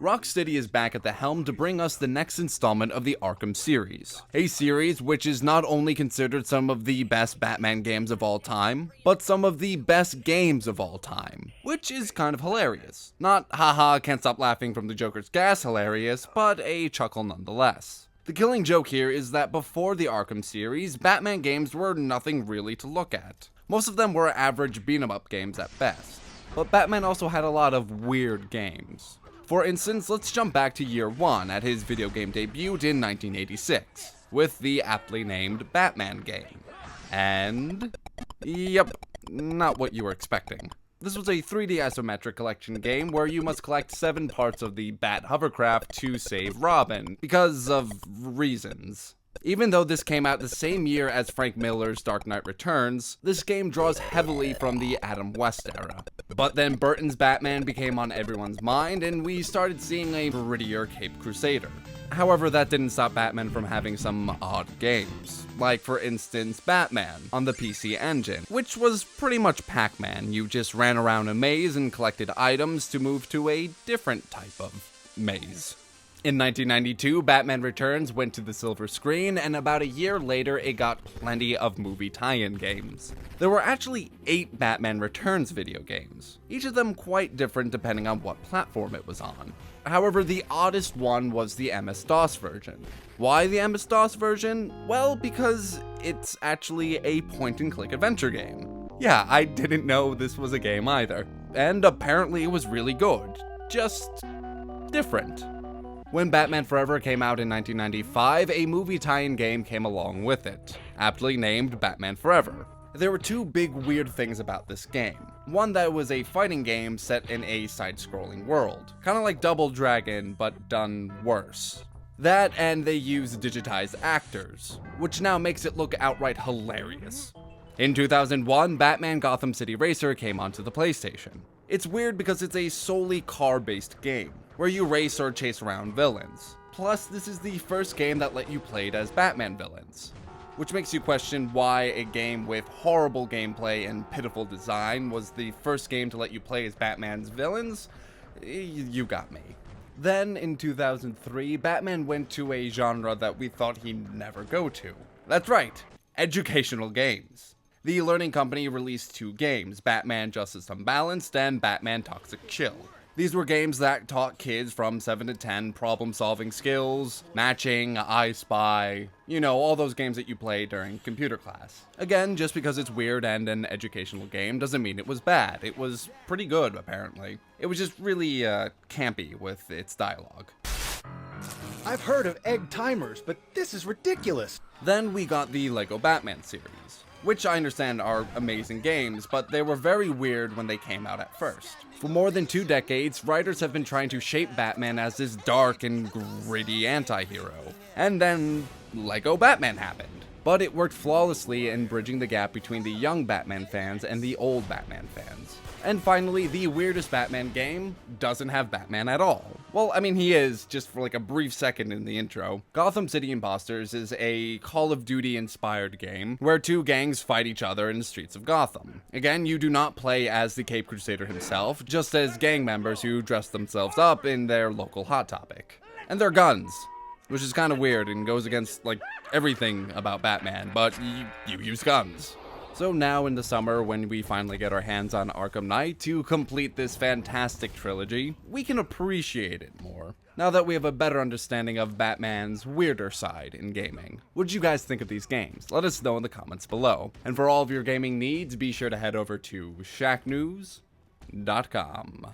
Rocksteady is back at the helm to bring us the next installment of the Arkham series. A series which is not only considered some of the best Batman games of all time, but some of the best games of all time. Which is kind of hilarious. Not haha can't stop laughing from the Joker's gas hilarious, but a chuckle nonetheless. The killing joke here is that before the Arkham series, Batman games were nothing really to look at. Most of them were average beat-em-up games at best. But Batman also had a lot of weird games. For instance, let's jump back to year 1 at his video game debut in 1986, with the aptly named Batman game. And yep, not what you were expecting. This was a 3D isometric collection game where you must collect 7 parts of the Bat hovercraft to save Robin, because of reasons. Even though this came out the same year as Frank Miller's Dark Knight Returns, this game draws heavily from the Adam West era. But then Burton's Batman became on everyone's mind, and we started seeing a grittier Caped Crusader. However, that didn't stop Batman from having some odd games. Like, for instance, Batman on the PC Engine, which was pretty much Pac-Man. You just ran around a maze and collected items to move to a different type of maze. In 1992, Batman Returns went to the silver screen, and about a year later, it got plenty of movie tie-in games. There were actually 8 Batman Returns video games, each of them quite different depending on what platform it was on. However, the oddest one was the MS-DOS version. Why the MS-DOS version? Well, because it's actually a point-and-click adventure game. Yeah, I didn't know this was a game either. And apparently it was really good. Just different. When Batman Forever came out in 1995, a movie tie-in game came along with it, aptly named Batman Forever. There were 2 big weird things about this game. One, that it was a fighting game set in a side-scrolling world, kinda like Double Dragon, but done worse. That, and they used digitized actors, which now makes it look outright hilarious. In 2001, Batman Gotham City Racer came onto the PlayStation. It's weird because it's a solely car-based game, where you race or chase around villains. Plus, this is the first game that let you play as Batman villains, which makes you question why a game with horrible gameplay and pitiful design was the first game to let you play as Batman's villains. You got me. Then, in 2003, Batman went to a genre that we thought he'd never go to. That's right, educational games. The Learning Company released 2 games, Batman Justice Unbalanced and Batman Toxic Chill. These were games that taught kids from 7 to 10 problem-solving skills, matching, I Spy, you know, all those games that you play during computer class. Again, just because it's weird and an educational game doesn't mean it was bad. It was pretty good, apparently. It was just really, campy with its dialogue. I've heard of egg timers, but this is ridiculous. Then we got the Lego Batman series, which I understand are amazing games, but they were very weird when they came out at first. For more than 2 decades, writers have been trying to shape Batman as this dark and gritty anti-hero. And then Lego Batman happened. But it worked flawlessly in bridging the gap between the young Batman fans and the old Batman fans. And finally, the weirdest Batman game doesn't have Batman at all. Well, I mean, he is, just for like a brief second in the intro. Gotham City Imposters is a Call of Duty-inspired game where 2 gangs fight each other in the streets of Gotham. Again, you do not play as the Caped Crusader himself, just as gang members who dress themselves up in their local Hot Topic. And they're guns, which is kind of weird and goes against, like, everything about Batman, but you use guns. So now in the summer, when we finally get our hands on Arkham Knight to complete this fantastic trilogy, we can appreciate it more, now that we have a better understanding of Batman's weirder side in gaming. What did you guys think of these games? Let us know in the comments below. And for all of your gaming needs, be sure to head over to Shacknews.com.